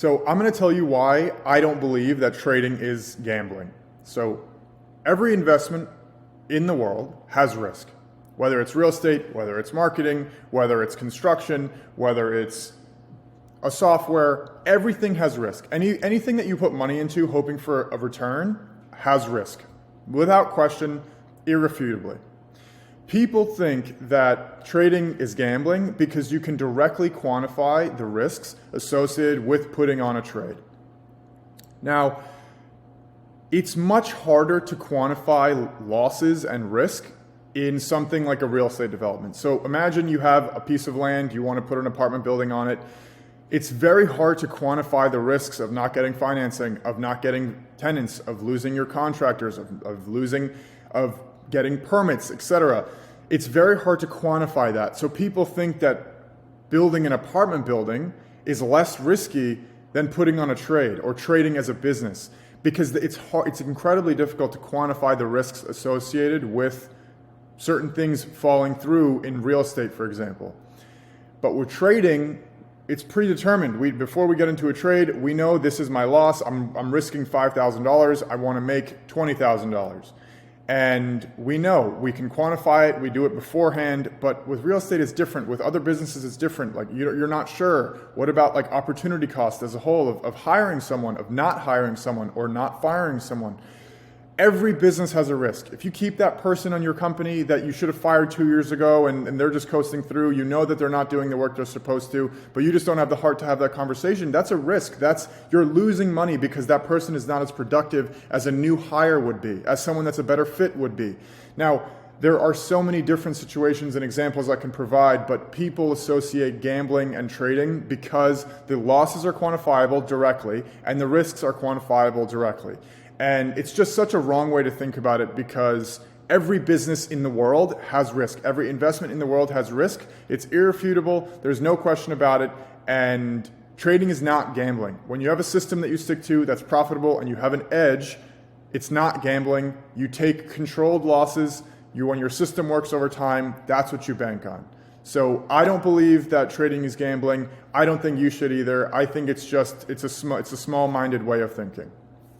So I'm going to tell you why I don't believe that trading is gambling. So every investment in the world has risk, whether it's real estate, whether it's marketing, whether it's construction, whether it's a software, everything has risk. Anything that you put money into hoping for a return has risk, without question, irrefutably. People think that trading is gambling because you can directly quantify the risks associated with putting on a trade. Now, it's much harder to quantify losses and risk in something like a real estate development. So imagine you have a piece of land, you want to put an apartment building on it. It's very hard to quantify the risks of not getting financing, of not getting tenants, of losing your contractors, of getting permits, etc. It's very hard to quantify that. So people think that building an apartment building is less risky than putting on a trade or trading as a business, because it's incredibly difficult to quantify the risks associated with certain things falling through in real estate, for example. But with trading, it's predetermined. Before we get into a trade, we know this is my loss. I'm risking $5,000. I want to make $20,000. And we know we can quantify it. We do it beforehand. But with real estate, it's different. With other businesses, it's different. Like you're not sure. What about like opportunity cost as a whole of hiring someone, of not hiring someone, or not firing someone? Every business has a risk. If you keep that person on your company that you should have fired 2 years ago and they're just coasting through, you know that they're not doing the work they're supposed to, but you just don't have the heart to have that conversation, that's a risk. You're losing money because that person is not as productive as a new hire would be, as someone that's a better fit would be. Now, there are so many different situations and examples I can provide, but people associate gambling and trading because the losses are quantifiable directly and the risks are quantifiable directly. And it's just such a wrong way to think about it, because every business in the world has risk. Every investment in the world has risk. It's irrefutable. There's no question about it. And trading is not gambling. When you have a system that you stick to that's profitable and you have an edge, it's not gambling. You take controlled losses. When your system works over time, that's what you bank on. So I don't believe that trading is gambling. I don't think you should either. I think it's a small-minded way of thinking.